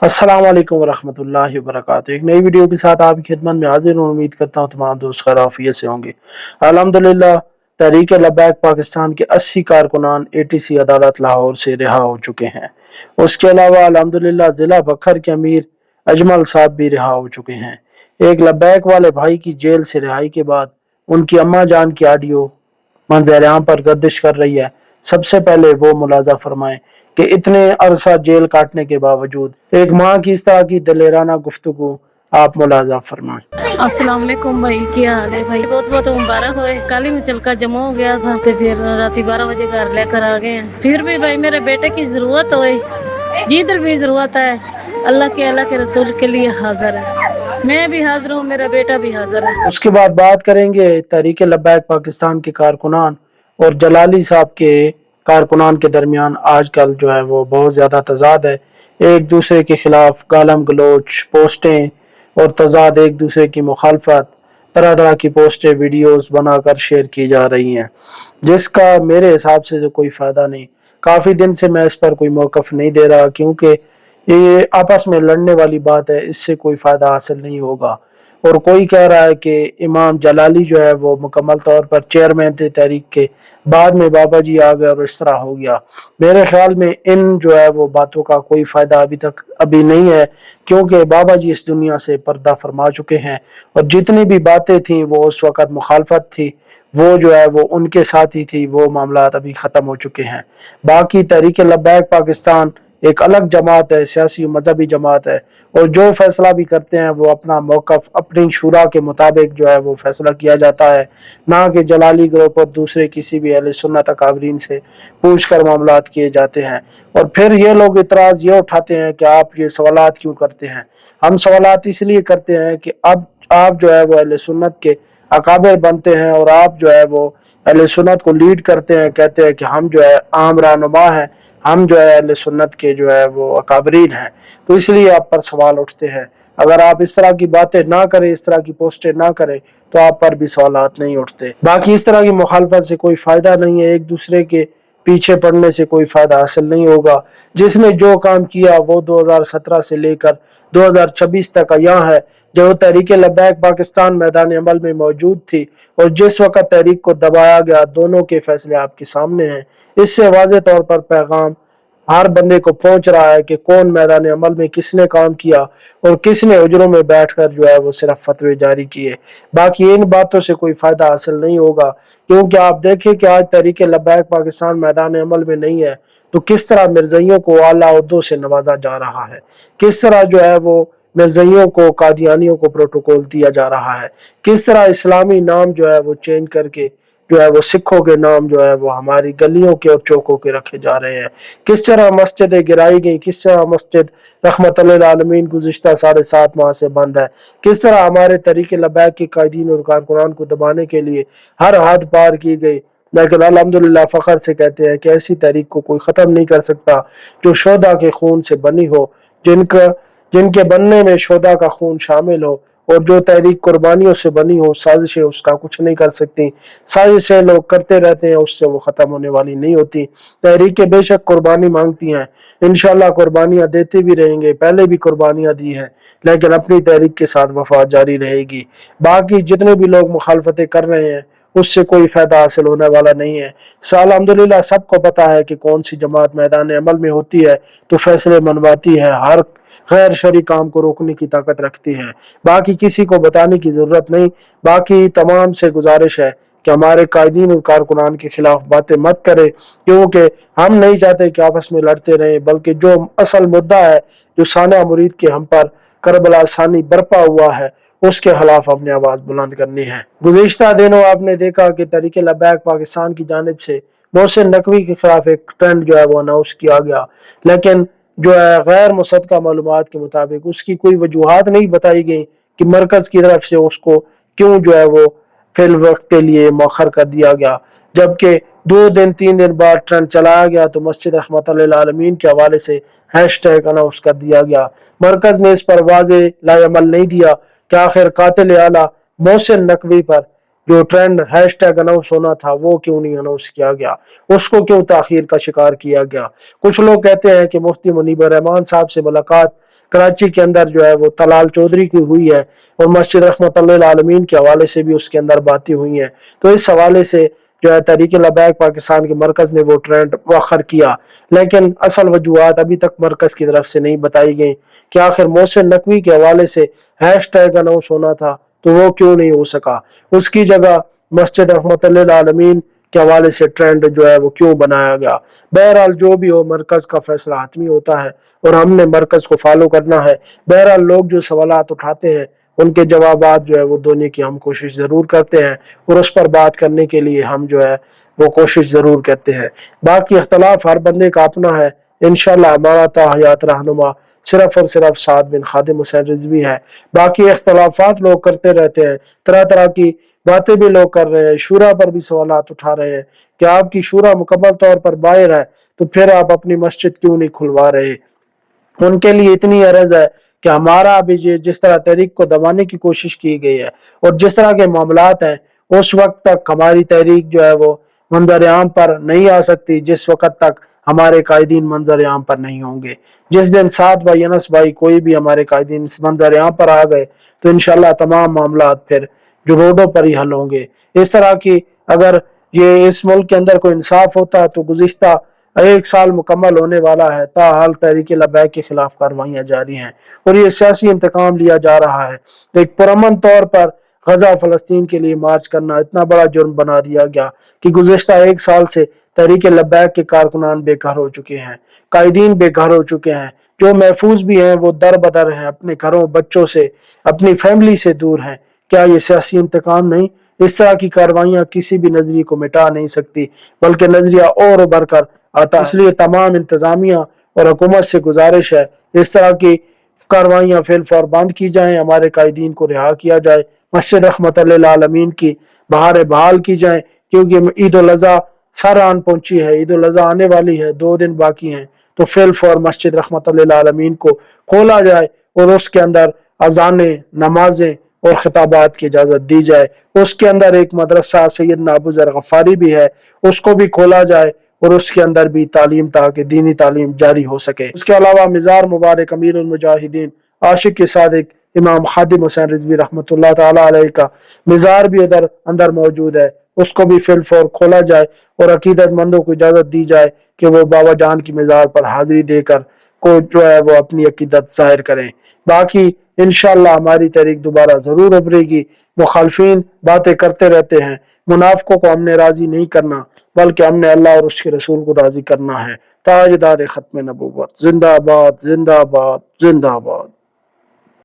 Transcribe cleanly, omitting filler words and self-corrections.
अस्सलाम वालेकुम वरहमतुल्लाहि वबरकातुहू। एक नई वीडियो के साथ आपकी खिदमत में हाजिर हूँ। उम्मीद करता हूँ तमाम दोस्त खैरियत से होंगे। अल्हम्दुलिल्लाह तहरीक लब्बैक पाकिस्तान के 80 कारकुनान ATC अदालत लाहौर से रिहा हो चुके हैं। उसके अलावा अल्हम्दुलिल्लाह ज़िला बखर के अमीर अजमल साहब भी रिहा हो चुके हैं। एक लब्बैक वाले भाई की जेल से रिहाई के बाद उनकी अम्मा जान की ऑडियो मंजर आम पर गर्दिश कर रही है। सबसे पहले वो मुलाजा फरमाएं कि इतने अरसा जेल काटने के बावजूद एक माँ की इस तरह की दलेराना गुफ्तगू आप मुलाजा फरमाएं। अस्सलाम वालेकुम भाई, क्या हाल है भाई? बहुत बहुत मुबारक हो। कल ही मुझे का जमा हो गया था तो फिर रात 12 बजे घर लेकर आ गए हैं। फिर भी भाई मेरे बेटे की जरूरत हो, जिधर भी जरूरत है अल्लाह के रसूल के लिए हाजिर है। मैं भी हाजिर हूँ, मेरा बेटा भी हाजिर है। उसके बाद बात करेंगे तहरीक लब्बैक पाकिस्तान के कारकुनान और जलाली साहब के कारकुनान के दरमियान आजकल जो है वो बहुत ज़्यादा तजाद है। एक दूसरे के खिलाफ गालम गलोच पोस्टें और तजाद, एक दूसरे की मुखालफत, तरह तरह की पोस्टें वीडियोस बनाकर शेयर की जा रही हैं, जिसका मेरे हिसाब से तो कोई फ़ायदा नहीं। काफ़ी दिन से मैं इस पर कोई मौक़िफ़ नहीं दे रहा, क्योंकि ये आपस में लड़ने वाली बात है, इससे कोई फ़ायदा हासिल नहीं होगा। और कोई कह रहा है कि इमाम जलाली जो है वो मुकम्मल तौर पर चेयरमैन थे तहरीक के, बाद में बाबा जी आ गए और इस तरह हो गया। मेरे ख्याल में इन जो है वो बातों का कोई फ़ायदा अभी नहीं है, क्योंकि बाबा जी इस दुनिया से पर्दा फरमा चुके हैं और जितनी भी बातें थी वो उस वक़्त मुखालफत थी, वो जो है वो उनके साथ ही थी, वो मामला अभी ख़त्म हो चुके हैं। बाकी तहरीक लब्बैक पाकिस्तान एक अलग जमात है, सियासी मजहबी जमात है, और जो फैसला भी करते हैं वो अपना मौक़िफ़ अपनी शुरा के मुताबिक जो है वो फैसला किया जाता है, ना कि जलाली ग्रुप और दूसरे किसी भी अहले सुन्नत अकाबरीन से पूछ कर मामलात किए जाते हैं। और फिर ये लोग इतराज़ ये उठाते हैं कि आप ये सवालात क्यों करते हैं। हम सवालात इसलिए करते हैं कि अब आप जो है वो अहले सुन्नत के अकाबिर बनते हैं और आप जो है वो अहले सुन्नत को लीड करते हैं, कहते हैं कि हम जो है आम रहनुमा हैं, हम जो है अहले सुन्नत के जो है वो अकाबरीन हैं, तो इसलिए आप पर सवाल उठते हैं। अगर आप इस तरह की बातें ना करें, इस तरह की पोस्टें ना करें, तो आप पर भी सवालात नहीं उठते। बाकी इस तरह की मुखालफत से कोई फ़ायदा नहीं है, एक दूसरे के पीछे पड़ने से कोई फ़ायदा हासिल नहीं होगा। जिसने जो काम किया वो 2017 से लेकर 2026 तक यहाँ है। जो तहरीक लब्बैक पाकिस्तान मैदान अमल में मौजूद थी और जिस वक़्त तहरीक को दबाया गया, दोनों के फैसले आपके सामने हैं। इससे वाज़े तौर पर पैगाम हर बंदे को पहुंच रहा है कि कौन मैदान अमल में किसने काम किया और किसने उजरों में बैठकर जो है वो सिर्फ फतवे जारी किए। बाकी इन बातों से कोई फ़ायदा हासिल नहीं होगा, क्योंकि आप देखें कि आज तहरीक लब्बैक पाकिस्तान मैदान अमल में नहीं है, तो किस तरह मिर्ज़इयों को आला ओहदों से नवाजा जा रहा है, किस तरह जो है वो मिर्ज़इयों को, कादियानियों को प्रोटोकॉल दिया जा रहा है, किस तरह इस्लामी नाम जो है वो चेंज करके जो है वो सिखों के नाम जो है वो हमारी गलियों के और चौकों के रखे जा रहे हैं, किस तरह मस्जिदें गिराई गई, किस तरह मस्जिद रहमतुल्लिल आलमीन गुज़िश्ता 7.5 माह से बंद है, किस तरह हमारे तरीके लब्बैक के कायदीन और कारकुनान को दबाने के लिए हर हद पार की गई। लेकिन अल्हम्दुलिल्लाह फ़ख्र से कहते हैं कि ऐसी तहरीक को कोई ख़त्म नहीं कर सकता जो शोधा के खून से बनी हो, जिनका जिनके बनने में शोधा का खून शामिल हो, और जो तहरीक कुर्बानियों से बनी हो, साजिशें उसका कुछ नहीं कर सकती। साजिशें लोग करते रहते हैं, उससे वो ख़त्म होने वाली नहीं होती। तहरीकें बेशक कुर्बानी मांगती हैं, इंशाल्लाह कुर्बानियाँ देते भी रहेंगे, पहले भी कुर्बानियाँ दी हैं, लेकिन अपनी तहरीक के साथ वफा जारी रहेगी। बाकी जितने भी लोग मुखालफतें कर रहे हैं उससे कोई फ़ायदा हासिल होने वाला नहीं है। अल्हम्दुलिल्लाह सबको पता है कि कौन सी जमात मैदान अमल में होती है तो फैसले मनवाती है, हर गैर शरई काम को रोकने की ताकत रखती है। बाकी किसी को बताने की ज़रूरत नहीं। बाकी तमाम से गुजारिश है कि हमारे कायदीन और कारकुनान के खिलाफ बातें मत करें, क्योंकि हम नहीं चाहते कि आपस में लड़ते रहें, बल्कि जो असल मुद्दा है, जो साना मुरीद के हम पर करबला सानी बरपा हुआ है, उसके खिलाफ अपने आवाज़ बुलंद करनी है। गुज़िश्ता दिनों आपने देखा कि तहरीक लब्बैक पाकिस्तान की जानिब से मोहसिन नकवी के खिलाफ एक ट्रेंड जो है वो अनाउंस किया गया, लेकिन जो है गैर मुसद्दक़ा मालूमात के मुताबिक उसकी कोई वजूहात नहीं बताई गई कि मरकज़ की तरफ से उसको क्यों जो है वो फिल वक्त के लिए मौखर कर दिया गया। जबकि 2 दिन 3 दिन बाद ट्रेंड चलाया गया तो मस्जिद रहमतुल्लिल आलमीन के हवाले से हैशटैग अनाउंस कर दिया गया। मरकज़ ने इस पर वाज़े लाएमल नहीं दिया कि आखिर कातिल आला मोहसिन नकवी पर जो ट्रेंड हैशटैग अनाउंस होना था वो क्यों नहीं अनाउंस किया गया, उसको क्यों ताखीर का शिकार किया गया। कुछ लोग कहते हैं कि मुफ्ती मुनीब रहमान साहब से मुलाकात कराची के अंदर जो है वो तलाल चौधरी की हुई है और मस्जिद रहमतुल्लिल आलमीन के हवाले से भी उसके अंदर बातें हुई हैं। तो इस हवाले से जो है तहरीक लबैक पाकिस्तान के मरकज ने वो ट्रेंड वखर किया, लेकिन असल वजूहत अभी तक मरकज की तरफ से नहीं बताई गई कि आखिर मोहसिन नकवी के हवाले से हैशटैग अनाउंस होना था तो वो क्यों नहीं हो सका, उसकी जगह मस्जिद रहमतुल्लिल आलमीन के हवाले से ट्रेंड जो है वो क्यों बनाया गया। बहरहाल जो भी हो, मरकज का फैसला हातमी होता है और हमने मरकज को फॉलो करना है। बहरहाल लोग जो सवालात उठाते हैं उनके जवाबात जो है वो देने की हम कोशिश जरूर करते हैं और उस पर बात करने के लिए हम जो है वो कोशिश जरूर करते हैं। बाकी इख्तलाफ हर बंदे का अपना है। इंशाल्लाह हमारा ताहयात रहनुमा सिर्फ और सिर्फ साद बिन खादिम हुसैन रिजवी है। बाकी इख्तलाफात लोग करते रहते हैं, तरह तरह की बातें भी लोग कर रहे हैं, शूरा पर भी सवालात उठा रहे हैं कि आपकी शूरा मुकम्मल तौर पर बाहर है तो फिर आप अपनी मस्जिद क्यों नहीं खुलवा रहे। उनके लिए इतनी अर्ज है कि हमारा अभी जिस तरह तहरीक को दबाने की कोशिश की गई है और जिस तरह के मामलात हैं, उस वक्त तक हमारी तहरीक जो है वो मंजर आम पर नहीं आ सकती जिस वक्त तक हमारे कायदीन मंजर आम पर नहीं होंगे। जिस दिन साद भाई, अनस भाई, कोई भी हमारे कायदीन मंजर आम पर आ गए तो इंशाल्लाह तमाम मामलात फिर जो रोडों पर ही हल होंगे। इस तरह की अगर ये इस मुल्क के अंदर कोई इंसाफ होता तो गुज़िश्ता 1 साल मुकम्मल होने वाला है, ताहाल तहरीक लबैक के खिलाफ कार्रवाइयाँ जारी हैं और ये सियासी इंतकाम लिया जा रहा है। तो एक पुरअमन तौर पर गजा फलस्तीन के लिए मार्च करना इतना बड़ा जुर्म बना दिया गया कि गुज़िश्ता 1 साल से तहरीक लबैक के कारकुनान बेघर हो चुके हैं, कायदीन बेघर हो चुके हैं, जो महफूज भी हैं वो दर बदर हैं, अपने घरों, बच्चों से, अपनी फैमिली से दूर हैं। क्या ये सियासी इंतकाम नहीं? इस तरह की कार्रवाइयाँ किसी भी नजरिए को मिटा नहीं सकती, बल्कि नजरिया और उभर कर आता है। इसलिए तमाम इंतजामिया और हुकूमत से गुजारिश है इस तरह की कार्रवाइयाँ फिल फौर बंद की जाएं, हमारे कायदीन को रिहा किया जाए, मस्जिद रहमतुल्लिल आलमीन की बहारें बहाल की जाएं, क्योंकि ईद उल अज़हा सर आन पहुंची है, ईद उल अज़हा आने वाली है, 2 दिन बाकी हैं। तो फिल फौर मस्जिद रहमतुल्लिल आलमीन को खोला जाए और उसके अंदर अजानें, नमाजें और खिताबात की इजाजत दी जाए। उसके अंदर एक मदरसा सैयदना अबू ज़र गफ़ारी भी है, उसको भी खोला जाए और उसके अंदर भी तालीम, ताकि दीनी तालीम जारी हो सके। उसके अलावा मिज़ार मुबारक अमीरुल मुजाहिदीन आशिक सादिक इमाम खादिम हुसैन रिजवी रहमतुल्लाह ताला अलैह का मिज़ार भी उधर अंदर मौजूद है, उसको भी फिल फौर खोला जाए और अकीदतमंदों को इजाजत दी जाए कि वो बाबा जान की मिज़ार पर हाजिरी देकर को जो है वो अपनी अकीदत जाहिर करें। बाकी इंशाल्लाह हमारी तहरीक दोबारा जरूर उभरेगी। मुखालफिन बातें करते रहते हैं, मुनाफिकों को हमने राजी नहीं करना, बल्कि हमने अल्लाह और उसके रसूल को राजी करना है। ताजदार खत्म नबूवत जिंदाबाद, जिंदाबाद, जिंदाबाद।